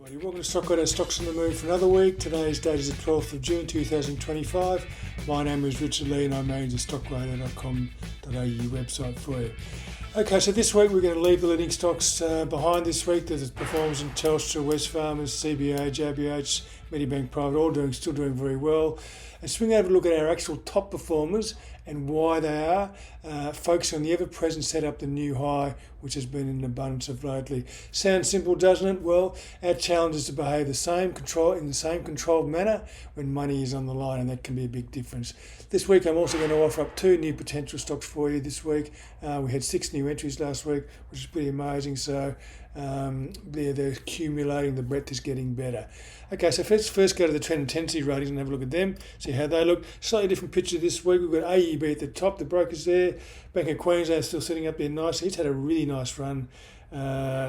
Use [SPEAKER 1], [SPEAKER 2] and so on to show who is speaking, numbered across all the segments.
[SPEAKER 1] Welcome to Stockradar Stocks on the Move for another week. Today's date is the 12th of June 2025. My name is Richard Lee and I manage the stockradar.com.au website for you. Okay, so this week we're going to leave the leading stocks behind this week. There's performance in Telstra, Wesfarmers, CBA, JBH, Medibank Private, all still doing very well. And swing over to look at our actual top performers and why they are, focusing on the ever-present setup, the new high, which has been in abundance of lately. Sounds simple, doesn't it? Well, our challenge is to behave in the same controlled manner when money is on the line, and that can be a big difference. This week, I'm also going to offer up 2 new potential stocks for you this week. We had 6 new entries last week, which is pretty amazing. So they're accumulating, the breadth is getting better. Okay, so let's first go to the trend and tendency ratings and have a look at them, see how they look. Slightly different picture this week. We've got AEB at the top, the brokers there. Bank of Queensland still sitting up there nicely. It's had a really nice run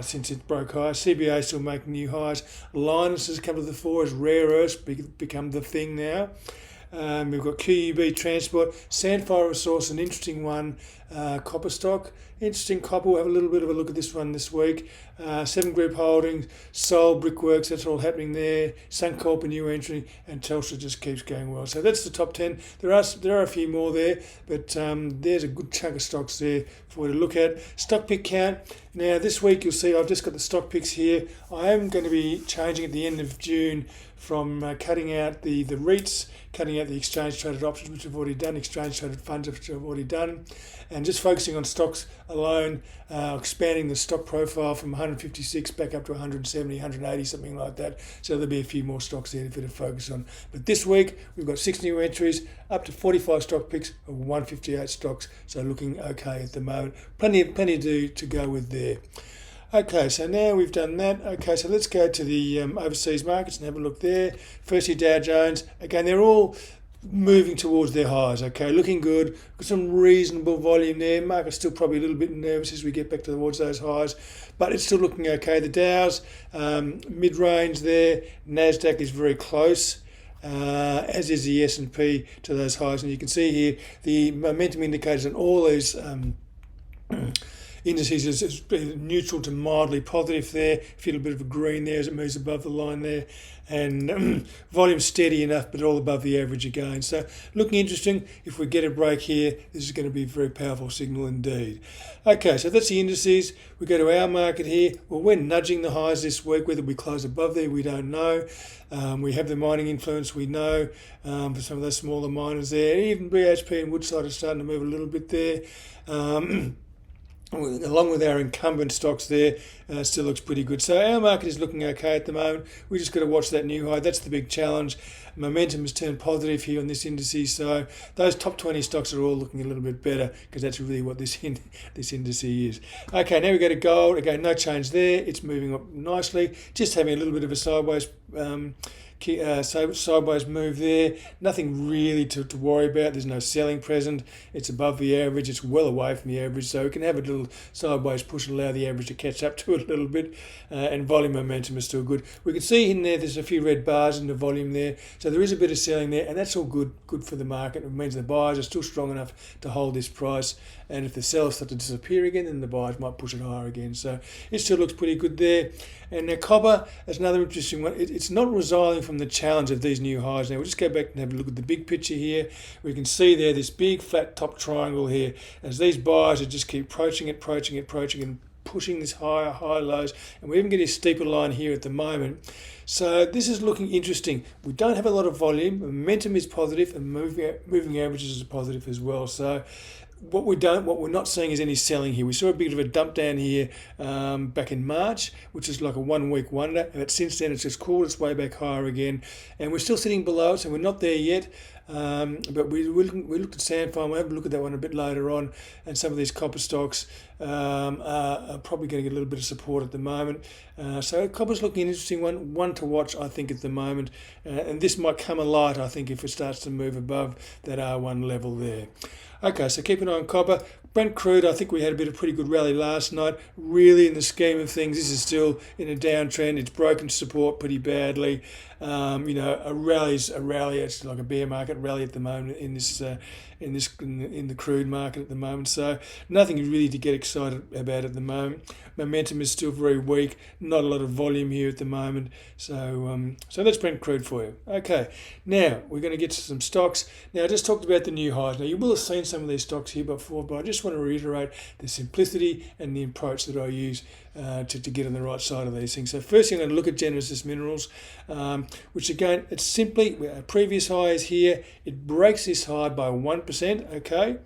[SPEAKER 1] since it broke highs. CBA still making new highs. Linus has come to the fore as rare earths become the thing now. We've got QUB Transport, Sandfire Resource, an interesting one, copper stock. Interesting copper. We'll have a little bit of a look at this one this week. 7 Group Holdings, Sol, Brickworks, that's all happening there. Suncorp, a new entry, and Telstra just keeps going well. So that's the top 10. There are a few more there, but there's a good chunk of stocks there for you to look at. Stock pick count. Now this week you'll see I've just got the stock picks here. I am going to be changing at the end of June from cutting out the REITs, cutting out the exchange-traded options, which I've already done, exchange-traded funds, which I've already done, and just focusing on stocks alone, expanding the stock profile from 156 back up to 170, 180, something like that. So there'll be a few more stocks there for you to focus on. But this week, we've got 6 new entries, up to 45 stock picks of 158 stocks, so looking okay at the moment. Plenty to go with there. Okay, so now we've done that. Okay, so let's go to the overseas markets and have a look there. Firstly, Dow Jones. Again, they're all moving towards their highs. Okay, looking good. Got some reasonable volume there. Market's still probably a little bit nervous as we get back towards those highs, but it's still looking okay. The Dow's mid-range there. Nasdaq is very close. As is the S&P to those highs. And you can see here the momentum indicators on all these indices is neutral to mildly positive there. Feel a bit of a green there as it moves above the line there. And volume steady enough, but all above the average again. So looking interesting. If we get a break here, this is going to be a very powerful signal indeed. Okay, so that's the indices. We go to our market here. Well, we're nudging the highs this week. Whether we close above there, we don't know. We have the mining influence, we know, for some of those smaller miners there. Even BHP and Woodside are starting to move a little bit there. Along with our incumbent stocks there, still looks pretty good. So our market is looking okay at the moment. We just got to watch that new high. That's the big challenge. Momentum has turned positive here on this indices. So those top 20 stocks are all looking a little bit better because that's really what this indice is. Okay, now we go to gold. Again, no change there. It's moving up nicely. Just having a little bit of a sideways sideways move there. Nothing really to worry about. There's no selling present. It's above the average. It's well away from the average, so we can have a little sideways push and allow the average to catch up to it a little bit. And volume momentum is still good. We can see in there's a few red bars in the volume there, so there is a bit of selling there, and that's all good for the market. It means the buyers are still strong enough to hold this price, and if the sellers start to disappear again, then the buyers might push it higher again. So it still looks pretty good there. And now copper is another interesting one. It's not residing from the challenge of these new highs. Now we'll just go back and have a look at the big picture here. We can see there this big flat top triangle here as these buyers are just keep approaching it, and pushing this higher high lows, and we even get a steeper line here at the moment. So this is looking interesting. We don't have a lot of volume. Momentum is positive, and moving averages is positive as well. So what we're not seeing is any selling here. We saw a bit of a dump down here back in March, which is like a 1 week wonder. But since then, it's just crawled its way back higher again, and we're still sitting below it, so we're not there yet. But we looked at Sandfire. We'll have a look at that one a bit later on, and some of these copper stocks are probably getting a little bit of support at the moment. So copper's looking an interesting one to watch, I think, at the moment. And this might come alight, I think, if it starts to move above that R1 level there. Okay, so keep an eye on copper. Brent crude, I think we had a bit of pretty good rally last night. Really, in the scheme of things, this is still in a downtrend. It's broken support pretty badly. A rally's a rally. It's like a bear market rally at the moment in the crude market at the moment. So nothing really to get excited about at the moment. Momentum is still very weak. Not a lot of volume here at the moment. So that's Brent crude for you. Okay, now we're going to get to some stocks. Now I just talked about the new highs. Now you will have seen some of these stocks here before, but I just want to reiterate the simplicity and the approach that I use to get on the right side of these things. So first I'm going to look at Genesis Minerals, which again, it's simply, our previous high is here. It breaks this high by 1%, okay?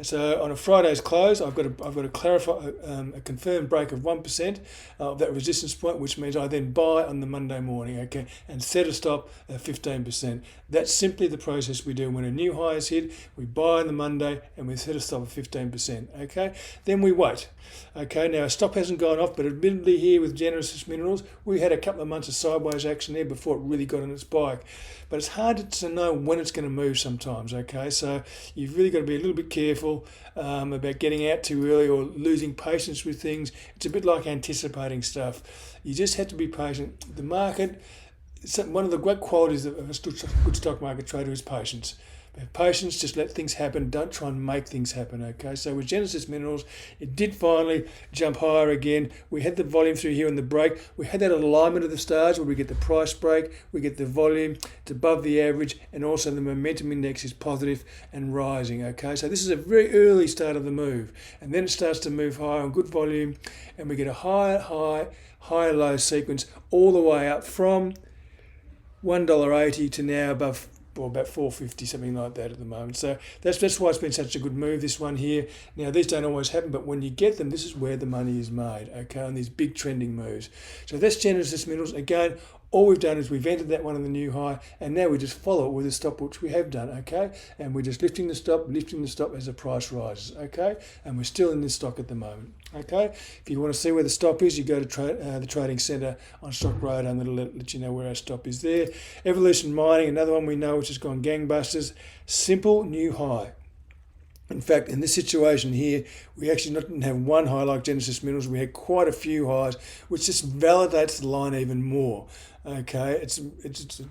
[SPEAKER 1] So on a Friday's close, I've got to clarify a confirmed break of 1% of that resistance point, which means I then buy on the Monday morning, okay, and set a stop at 15%. That's simply the process we do when a new high is hit. We buy on the Monday and we set a stop at 15%, okay. Then we wait, okay. Now a stop hasn't gone off, but admittedly here with Genesis Minerals, we had a couple of months of sideways action there before it really got on its bike. But it's hard to know when it's going to move sometimes, okay? So you've really got to be a little bit careful about getting out too early or losing patience with things. It's a bit like anticipating stuff. You just have to be patient. The market, one of the great qualities of a good stock market trader is patience. Have patience, just let things happen. Don't try and make things happen, okay? So with Genesis Minerals, it did finally jump higher again. We had the volume through here in the break. We had that alignment of the stars where we get the price break, we get the volume, it's above the average, and also the momentum index is positive and rising, okay? So this is a very early start of the move. And then it starts to move higher on good volume, and we get a higher low sequence all the way up from $1.80 to now above, or about $4.50, something like that at the moment. So that's why it's been such a good move, this one here. Now, these don't always happen, but when you get them, this is where the money is made, okay, on these big trending moves. So that's Genesis Minerals. Again, all we've done is we've entered that one on the new high, and now we just follow it with a stop, which we have done, okay? And we're just lifting the stop as the price rises, okay? And we're still in this stock at the moment, okay? If you want to see where the stop is, you go to the Trading Centre on Stockradar, and it'll let you know where our stop is there. Evolution Mining, another one we know which has gone gangbusters. Simple new high. In fact, in this situation here, we actually didn't have one high like Genesis Minerals. We had quite a few highs, which just validates the line even more. Okay, it's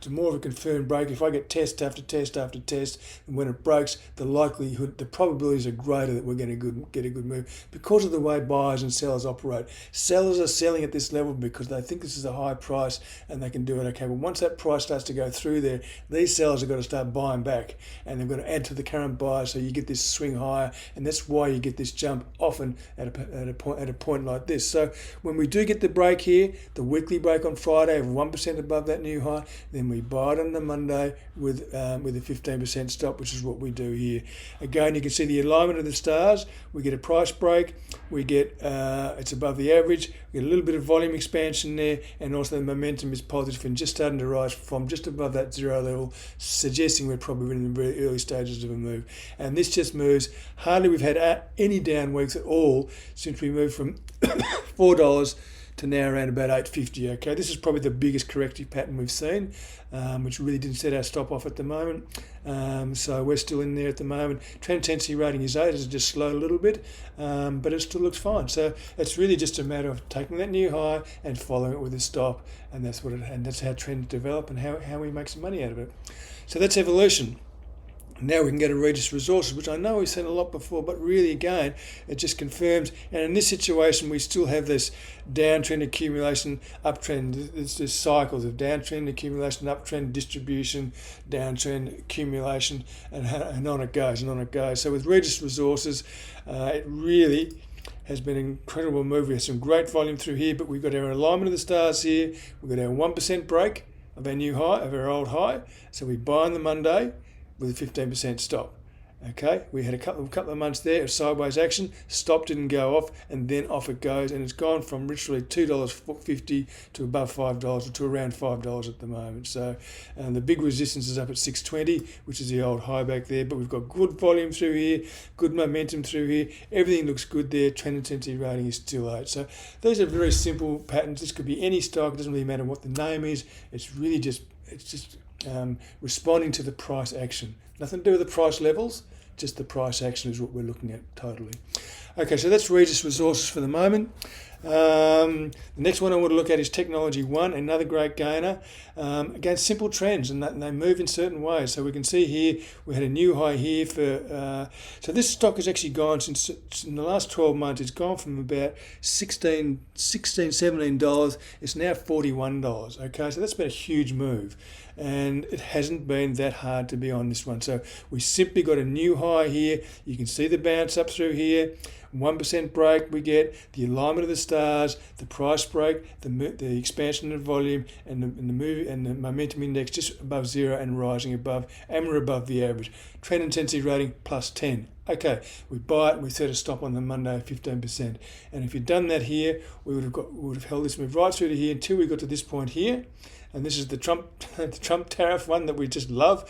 [SPEAKER 1] more of a confirmed break. If I get test after test after test, and when it breaks, the probabilities are greater that we're going to get a good move because of the way buyers and sellers operate. Sellers are selling at this level because they think this is a high price and they can do it okay. But once that price starts to go through there, these sellers have got to start buying back, and they've got to add to the current buy, so you get this swing higher, and that's why you get this jump often at a point like this. So when we do get the break here, the weekly break on Friday of 1% above that new high, then we buy it on the Monday with a 15% stop, which is what we do here. Again, you can see the alignment of the stars. We get a price break. We get it's above the average. We get a little bit of volume expansion there, and also the momentum is positive and just starting to rise from just above that zero level, suggesting we're probably in the very early stages of a move. And this just moves. Hardly we've had any down weeks at all since we moved from $4 to now around about $8.50. Okay, this is probably the biggest corrective pattern we've seen, which really didn't set our stop off at the moment. So we're still in there at the moment. Trend intensity rating is 8. It's just slowed a little bit, but it still looks fine. So it's really just a matter of taking that new high and following it with a stop, and that's how trends develop and how we make some money out of it. So that's evolution. Now we can go to Regis Resources, which I know we've seen a lot before, but really, again, it just confirms. And in this situation, we still have this downtrend, accumulation, uptrend. There's cycles of downtrend, accumulation, uptrend, distribution, downtrend, accumulation, and on it goes, and on it goes. So with Regis Resources, it really has been an incredible move. We have some great volume through here, but we've got our alignment of the stars here. We've got our 1% break of our new high, of our old high. So we buy on the Monday with a 15% stop. Okay, we had a couple of months there of sideways action, stop didn't go off, and then off it goes, and it's gone from literally $2.50 to above $5, or to around $5 at the moment. So the big resistance is up at 620, which is the old high back there, but we've got good volume through here, good momentum through here, everything looks good there. Trend intensity rating is still 8. So those are very simple patterns. This could be any stock, it doesn't really matter what the name is. It's really just responding to the price action. Nothing to do with the price levels. just the price action is what we're looking at totally. Okay, so that's Regis Resources for the moment. The next one I want to look at is Technology One, another great gainer. Again, simple trends, and they move in certain ways. So we can see here we had a new high here for. So this stock has actually gone since in the last 12 months. It's gone from about $17. It's now $41. Okay, so that's been a huge move, and it hasn't been that hard to be on this one. So we simply got a new high here. You can see the bounce up through here. 1% break we get, the alignment of the stars, the price break, the expansion of volume, and the momentum index just above zero and rising above, and we're above the average. Trend intensity rating plus 10. Okay, we buy it and we set a stop on the Monday at 15%. And if you'd done that here, we would have held this move right through to here until we got to this point here. And this is the Trump tariff one that we just love,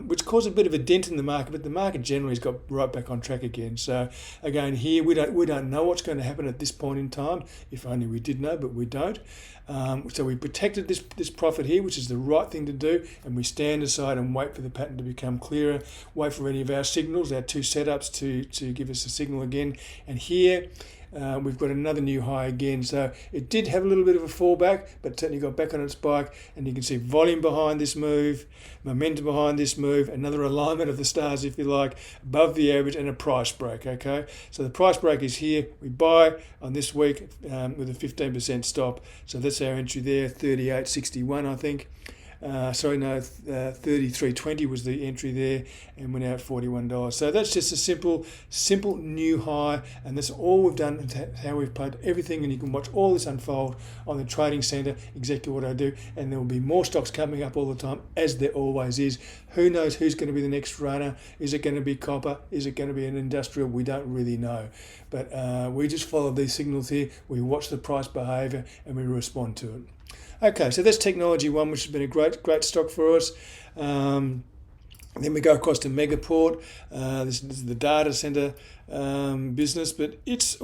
[SPEAKER 1] which caused a bit of a dent in the market, but the market generally has got right back on track again. So again, here we don't know what's going to happen at this point in time. If only we did know, but we don't. So we protected this profit here, which is the right thing to do, and we stand aside and wait for the pattern to become clearer. Wait for any of our signals, our two setups to give us a signal again. And here. We've got another new high again, so it did have a little bit of a fallback, but certainly got back on its bike, and you can see volume behind this move, momentum behind this move, another alignment of the stars, if you like, above the average, and a price break. Okay, so the price break is here. We buy on this week with a 15% stop, so that's our entry there, 38.61, I think. 33.20 was the entry there, and we're now at $41. So that's just a simple new high, and that's all we've done, how we've played everything, and you can watch all this unfold on the Trading Centre, exactly what I do, and there will be more stocks coming up all the time, as there always is. Who knows who's going to be the next runner? Is it going to be copper? Is it going to be an industrial? We don't really know, but we just follow these signals here, we watch the price behaviour, and we respond to it. Okay, so that's Technology One, which has been a great stock for us. Then we go across to Megaport. This is the data center business, but it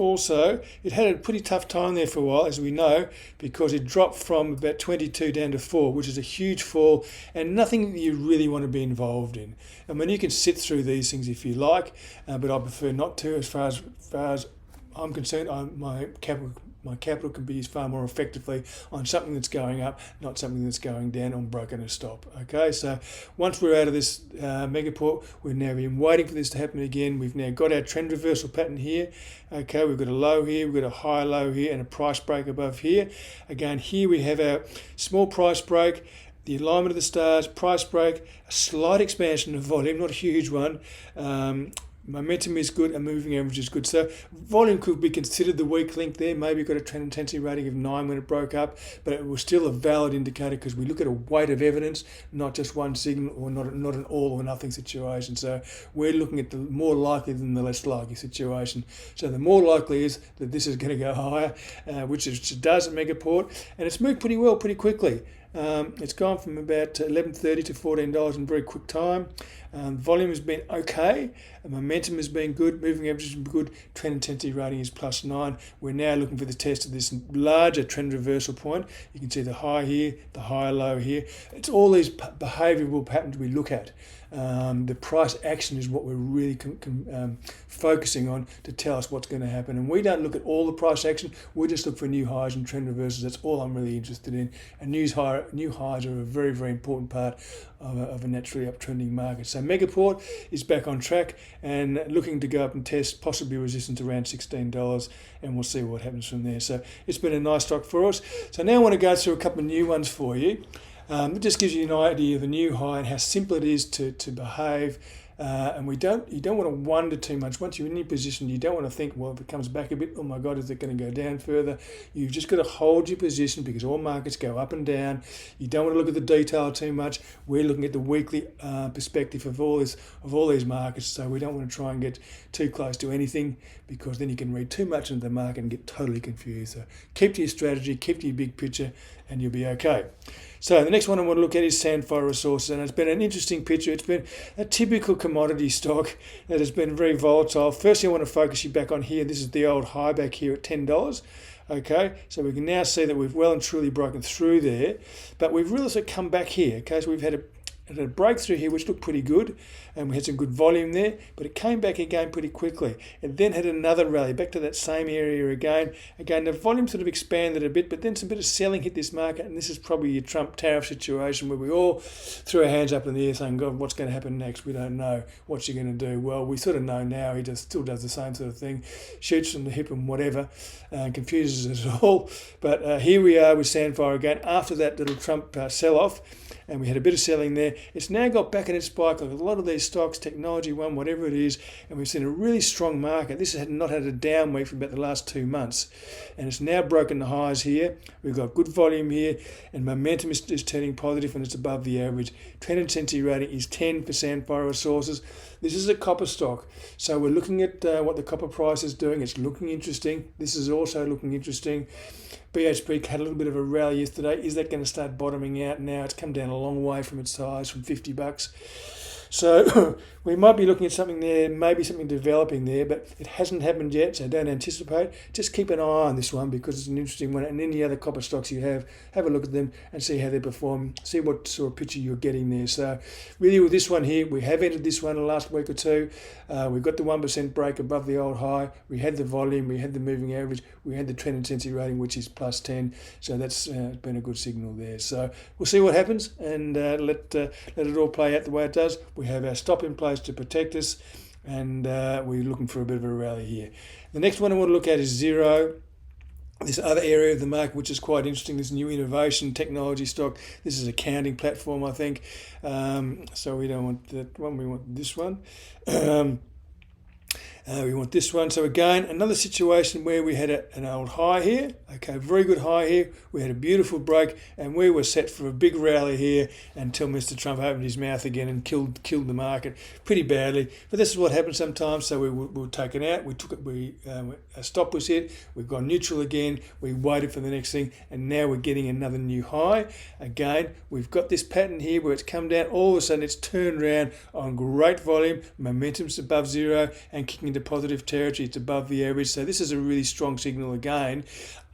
[SPEAKER 1] had a pretty tough time there for a while, as we know, because it dropped from about 22 down to 4, which is a huge fall, and nothing that you really want to be involved in. I mean, you can sit through these things if you like, but I prefer not to. As far as I'm concerned, my capital can be used far more effectively on something that's going up, not something that's going down on broken a stop. Okay, so once we're out of this Megaport, we've now been waiting for this to happen again. We've now got our trend reversal pattern here. Okay, we've got a low here, we've got a high low here, and a price break above here. Again, here we have our small price break, the alignment of the stars, price break, a slight expansion of volume, not a huge one. Momentum is good and moving average is good. So volume could be considered the weak link there. Maybe got a trend intensity rating of 9 when it broke up, but it was still a valid indicator because we look at a weight of evidence, not just one signal or not an all or nothing situation. So we're looking at the more likely than the less likely situation. So the more likely is that this is going to go higher, which it does at Megaport, and it's moved pretty well, pretty quickly. It's gone from about $11.30 to $14 in a very quick time. Volume has been okay. Momentum has been good. Moving average has been good. Trend intensity rating is +9. We're now looking for the test of this larger trend reversal point. You can see the high here, the high low here. It's all these behavioural patterns we look at. The price action is what we're really focusing on to tell us what's going to happen. And we don't look at all the price action. We just look for new highs and trend reversals. That's all I'm really interested in. And new highs are a very, very important part of a naturally uptrending market. So Megaport is back on track and looking to go up and test possibly resistance around $16, and we'll see what happens from there. So it's been a nice stock for us. So now I want to go through a couple of new ones for you. It just gives you an idea of the new high and how simple it is to behave. And you don't want to wonder too much. Once you're in your position, you don't want to think, well, if it comes back a bit, oh my God, is it going to go down further? You've just got to hold your position because all markets go up and down. You don't want to look at the detail too much. We're looking at the weekly perspective of all these markets, so we don't want to try and get too close to anything because then you can read too much into the market and get totally confused. So keep to your strategy, keep to your big picture, and you'll be okay. So the next one I want to look at is Sandfire Resources, and it's been an interesting picture. It's been a typical commodity stock that has been very volatile. Firstly, I want to focus you back on here. This is the old high back here at $10. Okay, so we can now see that we've well and truly broken through there, but we've really sort of come back here. Okay, so we've had had a breakthrough here which looked pretty good, and we had some good volume there, but it came back again pretty quickly. It then had another rally back to that same area again. Again, the volume sort of expanded a bit, but then some bit of selling hit this market, and this is probably your Trump tariff situation where we all threw our hands up in the air saying, God, what's going to happen next? We don't know. What's he going to do? Well, we sort of know now. He still does the same sort of thing, shoots from the hip and whatever, and confuses us all. But here we are with Sandfire again after that little Trump sell-off, and we had a bit of selling there. It's now got back in its spike, like a lot of these stocks, technology one, whatever it is, and we've seen a really strong market. This has not had a down week for about the last 2 months, and it's now broken the highs here. We've got good volume here, and momentum is turning positive, and it's above the average. Trend intensity rating is 10 for Sandfire Resources. This is a copper stock, so we're looking at what the copper price is doing. It's looking interesting. This is also looking interesting. BHP had a little bit of a rally yesterday. Is that going to start bottoming out now? It's come down a long way from its highs, from $50. So we might be looking at something there, maybe something developing there, but it hasn't happened yet, so don't anticipate. Just keep an eye on this one because it's an interesting one. And any other copper stocks you have a look at them and see how they perform, see what sort of picture you're getting there. So really with this one here, we have entered this one in the last week or two. We've got the 1% break above the old high. We had the volume, we had the moving average, we had the trend intensity rating, which is plus 10. So that's been a good signal there. So we'll see what happens and let it all play out the way it does. We have our stop in place to protect us, and we're looking for a bit of a rally here. The next one I want to look at is Zero. This other area of the market, which is quite interesting, this new innovation technology stock. This is an accounting platform, I think. So we don't want that one. We want this one. We want this one. So again, another situation where we had an old high here. Okay, very good high here. We had a beautiful break, and we were set for a big rally here until Mr. Trump opened his mouth again and killed the market pretty badly. But this is what happens sometimes. So we were taken out. We took it. A stop was hit. We've gone neutral again. We waited for the next thing, and now we're getting another new high. Again, we've got this pattern here where it's come down. All of a sudden, it's turned around on great volume. Momentum's above zero and kicking into positive territory. It's above the average. So this is a really strong signal again.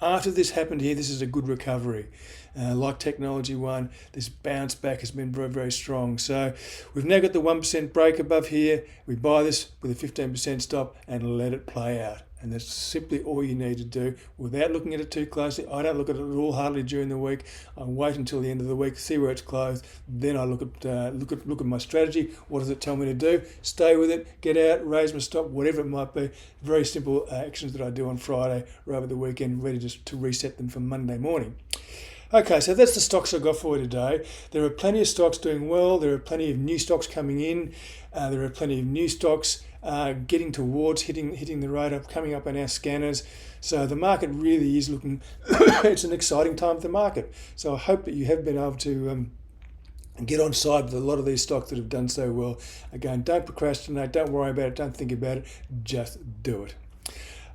[SPEAKER 1] After this happened here, this is a good recovery. Like Technology One, this bounce back has been very, very strong. So we've now got the 1% break above here. We buy this with a 15% stop and let it play out. And that's simply all you need to do without looking at it too closely. I don't look at it at all hardly during the week. I wait until the end of the week, see where it's closed. Then I look at my strategy. What does it tell me to do? Stay with it, get out, raise my stop, whatever it might be. Very simple actions that I do on Friday or over the weekend, ready to reset them for Monday morning. Okay, so that's the stocks I've got for you today. There are plenty of stocks doing well. There are plenty of new stocks coming in. There are plenty of new stocks getting towards hitting the radar, coming up on our scanners. So the market really is looking, it's an exciting time for the market. So I hope that you have been able to get on side with a lot of these stocks that have done so well. Again, don't procrastinate, don't worry about it, don't think about it, just do it.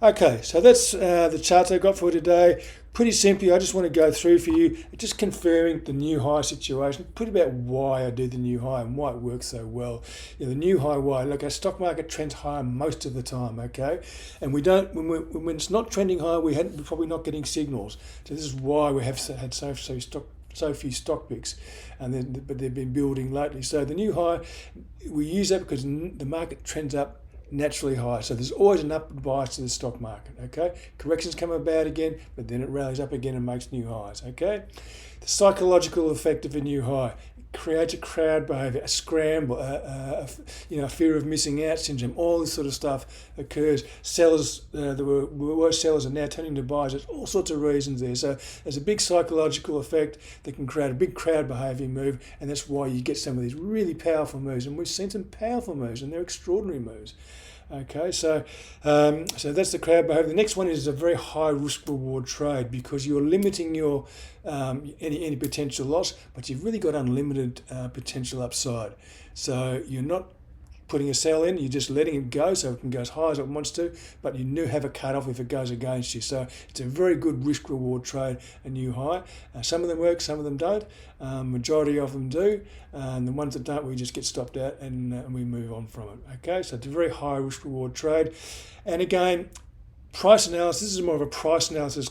[SPEAKER 1] Okay, so that's the charts I got for today. Pretty simply, I just want to go through for you, just confirming the new high situation, pretty about why I do the new high and why it works so well. The new high, why? Look, our stock market trends higher most of the time, okay? And we don't, when it's not trending higher, we're probably not getting signals. So this is why we have had so few stock picks, but they've been building lately. So the new high, we use that because the market trends up naturally high. So there's always an upward bias to the stock market, okay? Corrections come about again, but then it rallies up again and makes new highs, okay? The psychological effect of a new high creates a crowd behavior, a scramble, a fear of missing out syndrome, all this sort of stuff occurs. Sellers, the worst sellers are now turning to buyers. There's all sorts of reasons there. So there's a big psychological effect that can create a big crowd behavior move, and that's why you get some of these really powerful moves. And we've seen some powerful moves, and they're extraordinary moves. Okay, so that's the crowd behavior. The next one is a very high risk reward trade because you're limiting your any potential loss, but you've really got unlimited potential upside. So you're not putting a sell in, you're just letting it go so it can go as high as it wants to, but you do have a cut-off if it goes against you. So it's a very good risk-reward trade, a new high. Some of them work, some of them don't. Majority of them do. And the ones that don't, we just get stopped out and we move on from it. Okay, so it's a very high risk-reward trade. And again, price analysis, this is more of a price analysis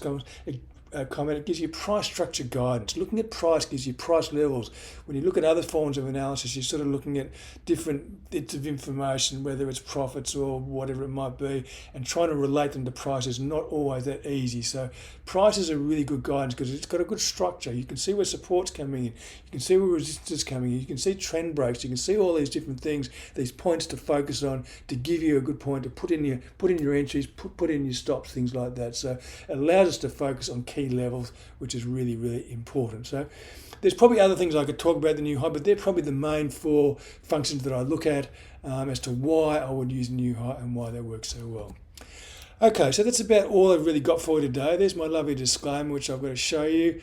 [SPEAKER 1] comment, it gives you price structure guidance. Looking at price gives you price levels. When you look at other forms of analysis, you're sort of looking at different bits of information, whether it's profits or whatever it might be, and trying to relate them to price is not always that easy. So price is a really good guidance because it's got a good structure. You can see where support's coming in. You can see where resistance is coming in. You can see trend breaks. You can see all these different things, these points to focus on to give you a good point to put in your entries, put in your stops, things like that. So it allows us to focus on key levels, which is really, really important. So there's probably other things I could talk about the new high, but they're probably the main 4 functions that I look at as to why I would use new high and why they work so well. Okay, so that's about all I've really got for you today. There's my lovely disclaimer, which I've got to show you,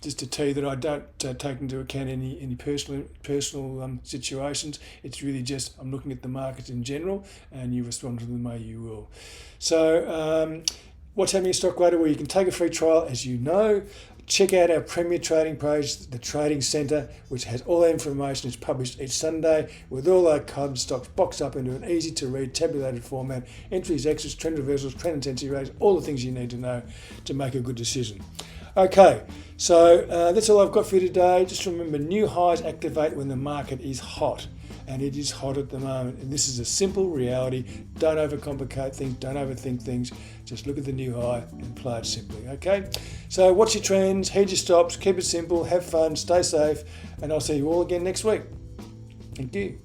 [SPEAKER 1] just to tell you that I don't take into account any personal situations. It's really just I'm looking at the markets in general, and you respond to them the way you will. So what's happening at Stockradar, where you can take a free trial, as you know. Check out our premier trading page, the Trading Centre, which has all that information. It's published each Sunday with all our common stocks boxed up into an easy-to-read, tabulated format, entries, exits, trend reversals, trend intensity rates, all the things you need to know to make a good decision. Okay, so that's all I've got for you today. Just remember, new highs activate when the market is hot. And it is hot at the moment. And this is a simple reality. Don't overcomplicate things. Don't overthink things. Just look at the new high and play it simply, okay? So watch your trends, heed your stops, keep it simple, have fun, stay safe, and I'll see you all again next week. Thank you.